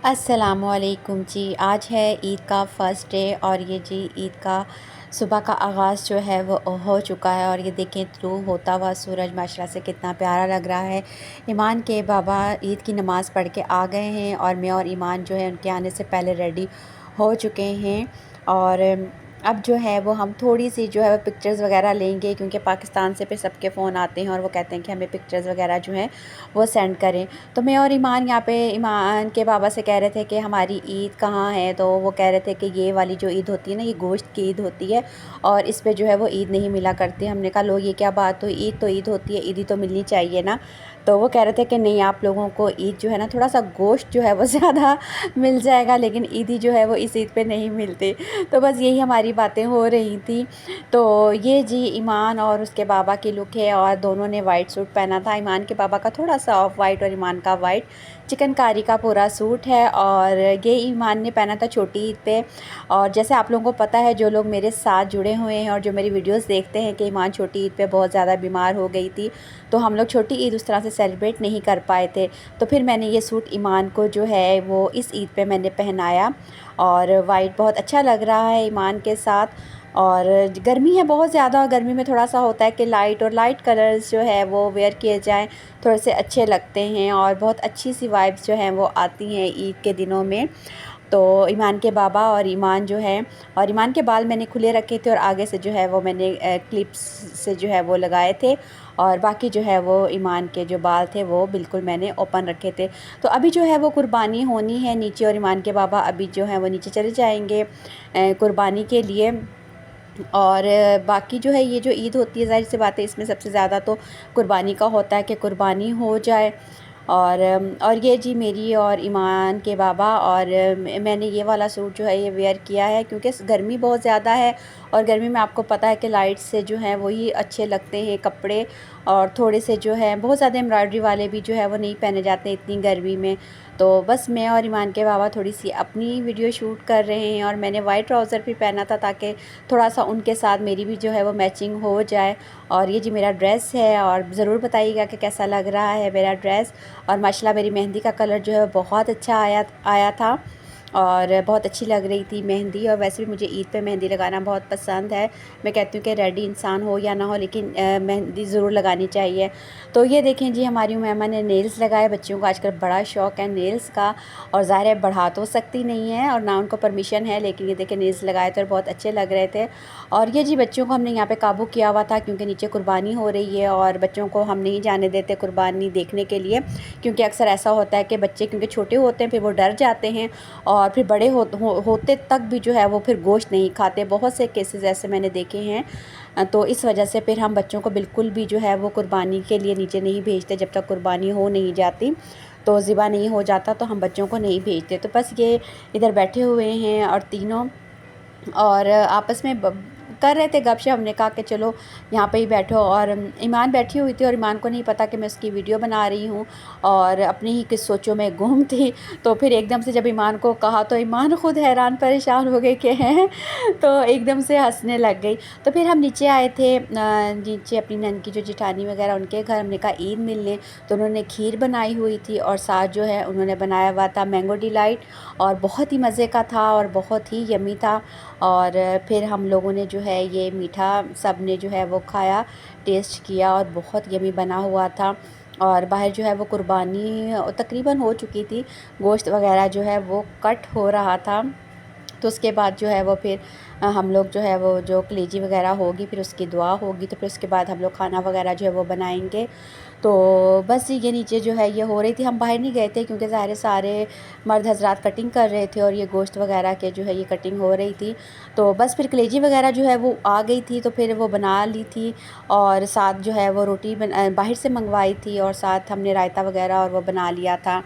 अस्सलामुअलैकुम जी। आज है ईद का फ़र्स्ट डे और ये जी ईद का सुबह का आगाज़ जो है वो हो चुका है। और ये देखें तुलू होता हुआ सूरज माशाल्लाह से कितना प्यारा लग रहा है। ईमान के बाबा ईद की नमाज़ पढ़ के आ गए हैं और मैं और ईमान जो है उनके आने से पहले रेडी हो चुके हैं। और अब जो है वो हम थोड़ी सी जो है वो पिक्चर्स वगैरह लेंगे, क्योंकि पाकिस्तान से फिर सबके फ़ोन आते हैं और वो कहते हैं कि हमें पिक्चर्स वगैरह जो हैं वो सेंड करें। तो मैं और ईमान यहाँ पे ईमान के बाबा से कह रहे थे कि हमारी ईद कहाँ है, तो वो कह रहे थे कि ये वाली जो ईद होती है ना, ये गोश्त की ईद होती है और इस पे जो है वो ईद नहीं मिला करती। हमने कहा लो ये क्या बात हुई, ईद तो ईद होती है, ईदी तो मिलनी चाहिए ना। तो वो कह रहे थे कि नहीं, आप लोगों को ईद जो है ना थोड़ा सा गोश्त जो है वो ज़्यादा मिल जाएगा, लेकिन ईदी जो है वो इस ईद पे नहीं मिलती। तो बस यही हमारी बातें हो रही थी। तो ये जी ईमान और उसके बाबा की लुक है और दोनों ने वाइट सूट पहना था। ईमान के बाबा का थोड़ा सा ऑफ वाइट और ईमान का वाइट चिकनकारी का पूरा सूट है। और ये ईमान ने पहना था छोटी ईद पे। और जैसे आप लोगों को पता है, जो लोग मेरे साथ जुड़े हुए हैं और जो मेरी वीडियोस देखते हैं, कि ईमान छोटी ईद पे बहुत ज़्यादा बीमार हो गई थी, तो हम लोग छोटी ईद उस तरह से सेलिब्रेट नहीं कर पाए थे। तो फिर मैंने ये सूट ईमान को जो है वो इस ईद पे मैंने पहनाया और वाइट बहुत अच्छा लग रहा है ईमान के साथ। और गर्मी है बहुत ज़्यादा, और गर्मी में थोड़ा सा होता है कि लाइट कलर्स जो है वो वेयर किए जाएं, थोड़े से अच्छे लगते हैं और बहुत अच्छी सी वाइब्स जो हैं वो आती हैं ईद के दिनों में। तो ईमान के बाबा और ईमान जो है, और ईमान के बाल मैंने खुले रखे थे और आगे से जो है वो मैंने क्लिप्स से जो है वो लगाए थे, और बाकी जो है वो ईमान के जो बाल थे वो बिल्कुल मैंने ओपन रखे थे। तो अभी जो है वो कुर्बानी होनी है नीचे, और ईमान के बाबा अभी जो है वो नीचे चले जाएंगे कुर्बानी के लिए। और बाकी जो है ये जो ईद होती है, ज़ाहिर सी बात है इसमें सबसे ज़्यादा तो कुर्बानी का होता है कि कुर्बानी हो जाए। और ये जी मेरी और ईमान के बाबा, और मैंने ये वाला सूट जो है ये वेयर किया है क्योंकि गर्मी बहुत ज़्यादा है, और गर्मी में आपको पता है कि लाइट से जो है वही अच्छे लगते हैं कपड़े। और थोड़े से जो है बहुत ज़्यादा एम्ब्रॉयडरी वाले भी जो है वो नहीं पहने जाते इतनी गर्मी में। तो बस मैं और ईमान के बाबा थोड़ी सी अपनी वीडियो शूट कर रहे हैं, और मैंने वाइट ट्राउज़र भी पहना था ताकि थोड़ा सा उनके साथ मेरी भी जो है वो मैचिंग हो जाए। और ये जी मेरा ड्रेस है, और ज़रूर बताइएगा कि कैसा लग रहा है मेरा ड्रेस। और माशाल्लाह मेरी मेहंदी का कलर जो है बहुत अच्छा आया था और बहुत अच्छी लग रही थी मेहंदी। और वैसे भी मुझे ईद पे मेहंदी लगाना बहुत पसंद है। मैं कहती हूँ कि रेडी इंसान हो या ना हो, लेकिन मेहंदी ज़रूर लगानी चाहिए। तो ये देखें जी हमारी उमैमा ने नेल्स लगाए। बच्चियों को आजकल बड़ा शौक़ है नेल्स का, और ज़ाहिर है बढ़ा तो सकती नहीं है और ना उनको परमिशन है, लेकिन ये देखें नेल्स लगाए थे और बहुत अच्छे लग रहे थे। और ये जी बच्चों को हमने यहाँ पे काबू किया हुआ था क्योंकि नीचे कुर्बानी हो रही है, और बच्चों को हम नहीं जाने देते कुर्बानी देखने के लिए, क्योंकि अक्सर ऐसा होता है कि बच्चे क्योंकि छोटे होते हैं फिर वो डर जाते हैं, और फिर बड़े होते तक भी जो है वो फिर गोश्त नहीं खाते। बहुत से केसेस ऐसे मैंने देखे हैं। तो इस वजह से फिर हम बच्चों को बिल्कुल भी जो है वो कुर्बानी के लिए नीचे नहीं भेजते जब तक कुर्बानी हो नहीं जाती, तो ज़िबा नहीं हो जाता तो हम बच्चों को नहीं भेजते। तो बस ये इधर बैठे हुए हैं और तीनों, और आपस में कर रहे थे गपशप। हमने कहा कि चलो यहाँ पे ही बैठो, और ईमान बैठी हुई थी और ईमान को नहीं पता कि मैं उसकी वीडियो बना रही हूँ और अपनी ही किस सोचों में गुम थी। तो फिर एकदम से जब ईमान को कहा तो ईमान ख़ुद हैरान परेशान हो गए कि हैं, तो एकदम से हंसने लग गई। तो फिर हम नीचे आए थे, नीचे अपनी नन की जो जिठानी वगैरह उनके घर, हमने कहा ईद मिलने। तो उन्होंने खीर बनाई हुई थी और साथ जो है उन्होंने बनाया हुआ था मैंगो डिलाइट, और बहुत ही मज़े का था और बहुत ही यमी था। और फिर हम लोगों ने जो है ये मीठा सब ने जो है वो खाया, टेस्ट किया, और बहुत यमी बना हुआ था। और बाहर जो है वो कुर्बानी तकरीबन हो चुकी थी, गोश्त वगैरह जो है वो कट हो रहा था। तो उसके बाद जो है वो फिर हम लोग जो है वो जो कलेजी वगैरह होगी फिर उसकी दुआ होगी, तो फिर उसके बाद हम लोग खाना वगैरह जो है वो बनाएंगे। तो बस ये नीचे जो है ये हो रही थी। हम बाहर नहीं गए थे क्योंकि ज़ाहिर है सारे मर्द हजरात कटिंग कर रहे थे और ये गोश्त वगैरह के जो है ये कटिंग हो रही थी। तो बस फिर कलेजी वगैरह जो है वो आ गई थी, तो फिर वो बना ली थी, और साथ जो है वो रोटी बाहर से मंगवाई थी, और साथ हमने रायता वगैरह और वो बना लिया था।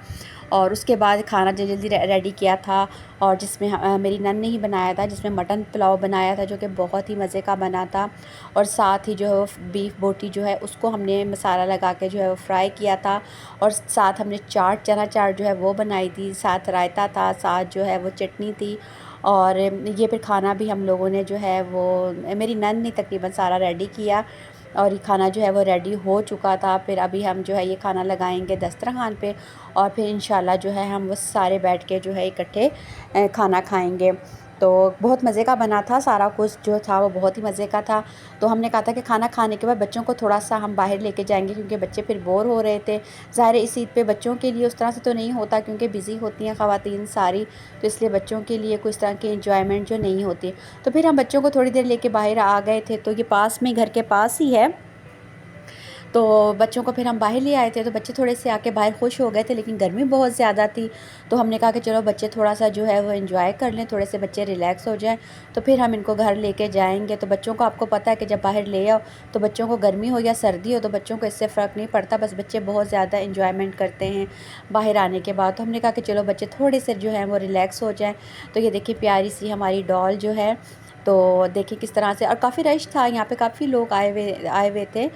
और उसके बाद खाना जल्दी जल्दी रेडी किया था, और जिसमें मेरी नन ने ही बनाया था, जिसमें मटन पुलाव बनाया था जो कि बहुत ही मज़े का बना था। और साथ ही जो है बीफ बोटी जो है उसको हमने मसाला लगा के जो है वो फ्राई किया था, और साथ हमने चाट चना चाट जो है वो बनाई थी, साथ रायता था, साथ जो है वो चटनी थी। और ये फिर खाना भी हम लोगों ने जो है वो मेरी नन ने तकरीबन सारा रेडी किया। और ये खाना जो है वो रेडी हो चुका था। फिर अभी हम जो है ये खाना लगाएंगे दस्तरखान पे और फिर इंशाल्लाह जो है हम वो सारे बैठ के जो है इकट्ठे खाना खाएंगे। तो बहुत मज़े का बना था, सारा कुछ जो था वो बहुत ही मज़े का था। तो हमने कहा था कि खाना खाने के बाद बच्चों को थोड़ा-सा हम बाहर लेके जाएँगे, क्योंकि बच्चे फिर बोर हो रहे थे। ज़ाहिर है इस ईद पे बच्चों के लिए उस तरह से तो नहीं होता, क्योंकि बिज़ी होती हैं ख़वातीन सारी, तो इसलिए बच्चों के लिए कुछ तरह की एंजॉयमेंट जो नहीं होती। तो फिर हम बच्चों को थोड़ी देर लेके बाहर आ गए थे, तो ये पास में, घर के पास ही है। तो बच्चों को फिर हम बाहर ले आए थे, तो बच्चे थोड़े से आके बाहर खुश हो गए थे, लेकिन गर्मी बहुत ज़्यादा थी। तो हमने कहा कि चलो बच्चे थोड़ा-सा जो है वो एंजॉय कर लें, थोड़े से बच्चे रिलैक्स हो जाएँ, तो फिर हम इनको घर लेके जाएँगे। तो बच्चों को आपको पता है कि जब बाहर ले आओ, तो बच्चों को गर्मी हो या सर्दी हो, तो बच्चों को इससे फ़र्क नहीं पड़ता, बस बच्चे बहुत ज़्यादा एंजॉयमेंट करते हैं बाहर आने के बाद। तो हमने कहा कि चलो बच्चे थोड़े से जो हैं वो रिलैक्स हो जाएँ। तो ये देखिए प्यारी सी हमारी डॉल जो है, तो देखिए किस तरह से, और काफ़ी रश था यहाँ पे, काफ़ी लोग आए हुए थे,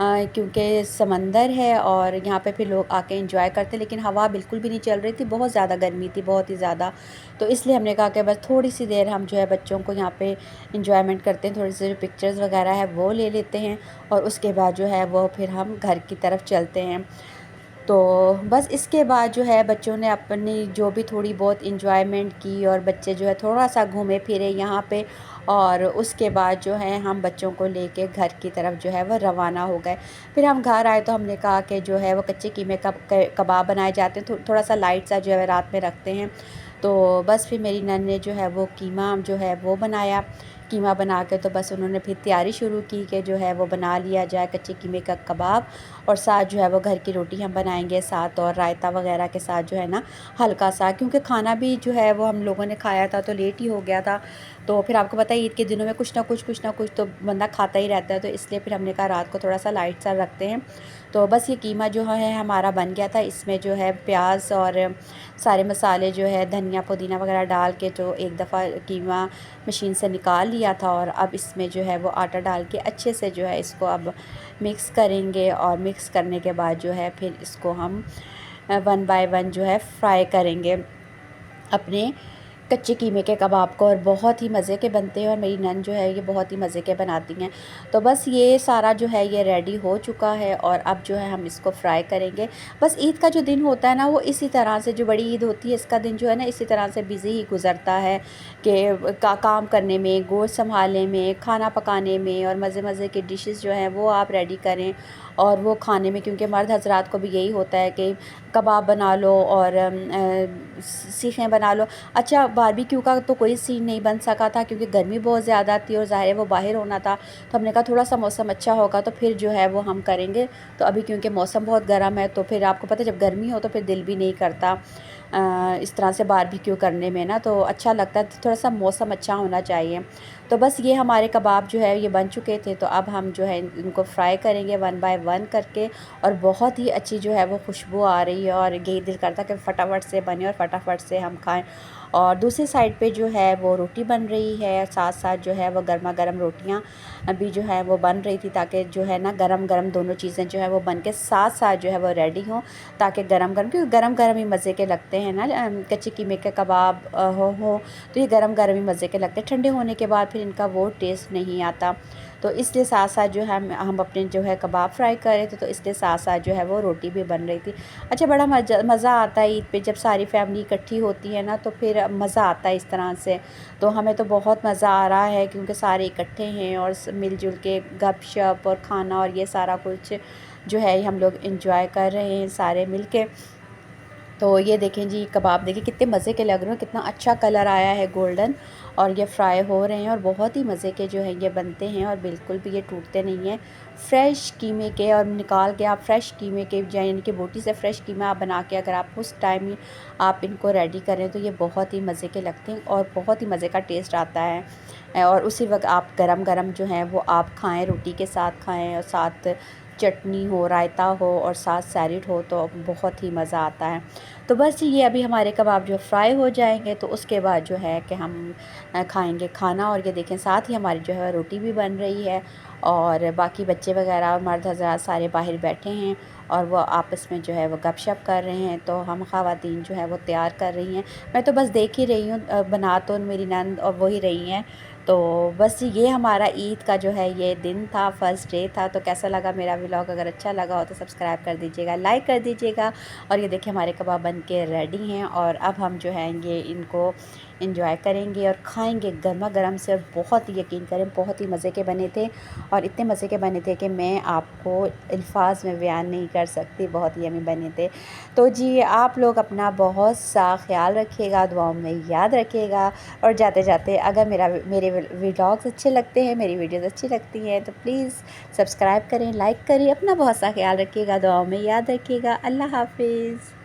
क्योंकि समंदर है और यहाँ पे फिर लोग आके एंजॉय करते, लेकिन हवा बिल्कुल भी नहीं चल रही थी, बहुत ज़्यादा गर्मी थी, बहुत ही ज़्यादा। तो इसलिए हमने कहा कि बस थोड़ी सी देर हम जो है बच्चों को यहाँ पे इंजॉयमेंट करते हैं, थोड़ी सी जो पिक्चर्स वगैरह है वो ले लेते हैं, और उसके बाद जो है वो फिर हम घर की तरफ चलते हैं। तो बस इसके बाद जो है बच्चों ने अपनी जो भी थोड़ी बहुत एंजॉयमेंट की, और बच्चे जो है थोड़ा-सा घूमे फिरे यहाँ पे, और उसके बाद जो है हम बच्चों को लेके घर की तरफ जो है वो रवाना हो गए। फिर हम घर आए तो हमने कहा कि जो है वो कच्चे कीमे का कबाब बनाए जाते हैं, थोड़ा-सा लाइट सा जो है रात में रखते हैं। तो बस फिर मेरी नन ने जो है वो कीमा जो है वो बनाया। कीमा बना के तो बस उन्होंने फिर तैयारी शुरू की कि जो है वो बना लिया जाए कच्चे कीमे का कबाब, और साथ जो है वो घर की रोटी हम बनाएंगे साथ, और रायता वगैरह के साथ जो है ना हल्का सा, क्योंकि खाना भी जो है वो हम लोगों ने खाया था तो लेट ही हो गया था। तो फिर आपको पता है ईद के दिनों में कुछ ना कुछ तो बंदा खाता ही रहता है, तो इसलिए फिर हमने कहा रात को थोड़ा सा लाइट सा रखते हैं। तो बस ये कीमा जो है हमारा बन गया था। इसमें जो है प्याज और सारे मसाले जो है धनिया पुदीना वगैरह डाल के जो एक दफ़ा कीमा मशीन से निकाल लिया था, और अब इसमें जो है वो आटा डाल के अच्छे से जो है इसको अब मिक्स करेंगे, और मिक्स करने के बाद जो है फिर इसको हम वन बाय वन जो है फ्राई करेंगे अपने कच्चे कीमे के कबाब को, और बहुत ही मज़े के बनते हैं, और मेरी नन जो है ये बहुत ही मज़े के बनाती हैं। तो बस ये सारा जो है ये रेडी हो चुका है, और अब जो है हम इसको फ्राई करेंगे। बस ईद का जो दिन होता है ना वो इसी तरह से, जो बड़ी ईद होती है इसका दिन जो है ना इसी तरह से बिज़ी ही गुज़रता है, कि काम करने में, गोश्त संभालने में, खाना पकाने में, और मज़े-मज़े की डिशेज़ जो हैं वो आप रेडी करें और वो खाने में, क्योंकि मर्द हज़रात को भी यही होता है कि कबाब बना लो और सीखें बना लो। अच्छा, बारबेक्यू का तो कोई सीन नहीं बन सका था, क्योंकि गर्मी बहुत ज़्यादा थी और ज़ाहिर है वो बाहर होना था। तो हमने कहा थोड़ा सा मौसम अच्छा होगा तो फिर जो है वो हम करेंगे। तो अभी क्योंकि मौसम बहुत गर्म है, तो फिर आपको पता है जब गर्मी हो तो फिर दिल भी नहीं करता इस तरह से बारबेक्यू करने में ना, तो अच्छा लगता है, थोड़ा सा मौसम अच्छा होना चाहिए। तो बस ये हमारे कबाब जो है ये बन चुके थे, तो अब हम जो है इनको फ्राई करेंगे वन बाय वन करके, और बहुत ही अच्छी जो है वो खुशबू आ रही है, और यही दिल करता कि फटाफट से बने और फटाफट से हम खाएं। और दूसरी साइड पे जो है वो रोटी बन रही है, साथ साथ जो है वो गर्मा गर्म रोटियां अभी जो है वो बन रही थी, ताकि जो है ना गरम गरम दोनों चीज़ें जो है वो बन के साथ साथ जो है वो रेडी हों, ताकि गरम गरम, क्योंकि गरम गरम ही मज़े के लगते हैं ना, कच्चे कीमे के कबाब हो तो ये गरम गरम ही मज़े के लगते हैं, ठंडे होने के बाद फिर इनका वो टेस्ट नहीं आता। तो इसलिए साथ साथ जो है हम अपने जो है कबाब फ्राई कर रहे थे, तो इसलिए साथ साथ जो है वो रोटी भी बन रही थी। अच्छा, बड़ा मज़ा आता है ईद पे, जब सारी फैमिली इकट्ठी होती है ना तो फिर मज़ा आता है इस तरह से। तो हमें तो बहुत मज़ा आ रहा है, क्योंकि सारे इकट्ठे हैं और मिलजुल के गपशप और खाना और ये सारा कुछ जो है हम लोग इंजॉय कर रहे हैं सारे मिल के। तो ये देखें जी, कबाब देखिए कितने मज़े के लग रहे हैं, कितना अच्छा कलर आया है गोल्डन, और ये फ्राई हो रहे हैं और बहुत ही मज़े के जो है ये बनते हैं, और बिल्कुल भी ये टूटते नहीं हैं। फ़्रेश कीमे के, और निकाल के आप फ्रेश कीमे के यानी कि बोटी से फ़्रेश कीमा आप बना के अगर आप उस टाइम आप इनको रेडी करें तो ये बहुत ही मज़े के लगते हैं, और बहुत ही मज़े का टेस्ट आता है। और उसी वक्त आप गरम गरम जो है वो आप खाएँ, रोटी के साथ खाएँ, और साथ चटनी हो, रायता हो, और साथ सैलेड हो, तो बहुत ही मज़ा आता है। तो बस ये अभी हमारे कबाब जो फ्राई हो जाएंगे, तो उसके बाद जो है कि हम खाएंगे खाना। और ये देखें साथ ही हमारी जो है रोटी भी बन रही है, और बाकी बच्चे वगैरह और मर्द हज़रात सारे बाहर बैठे हैं, और वो आपस में जो है वो गपशप कर रहे हैं। तो हम ख़वातीन जो है वो तैयार कर रही हैं, मैं तो बस देख ही रही हूँ, बना तो मेरी नंद और वो ही रही हैं। तो बस ये हमारा ईद का जो है ये दिन था, फर्स्ट डे था। तो कैसा लगा मेरा व्लॉग? अगर अच्छा लगा हो तो सब्सक्राइब कर दीजिएगा, लाइक कर दीजिएगा। और ये देखिए हमारे कबाब बन के रेडी हैं और अब हम जो है ये इनको एंजॉय करेंगे और खाएंगे गर्मा गर्म से। और बहुत ही, यकीन करें, बहुत ही मज़े के बने थे और इतने मज़े के बने थे कि मैं आपको अल्फाज में बयान नहीं कर सकती, बहुत ही यमी बने थे। तो जी आप लोग अपना बहुत सा ख्याल रखिएगा, दुआओं में याद रखिएगा। और जाते जाते अगर मेरे व्लॉग्स अच्छे लगते हैं, मेरी वीडियोज़ अच्छी लगती हैं तो प्लीज़ सब्सक्राइब करें, लाइक करें। अपना बहुत सा ख्याल रखिएगा, दुआओं में याद रखिएगा। अल्लाह हाफ़िज़।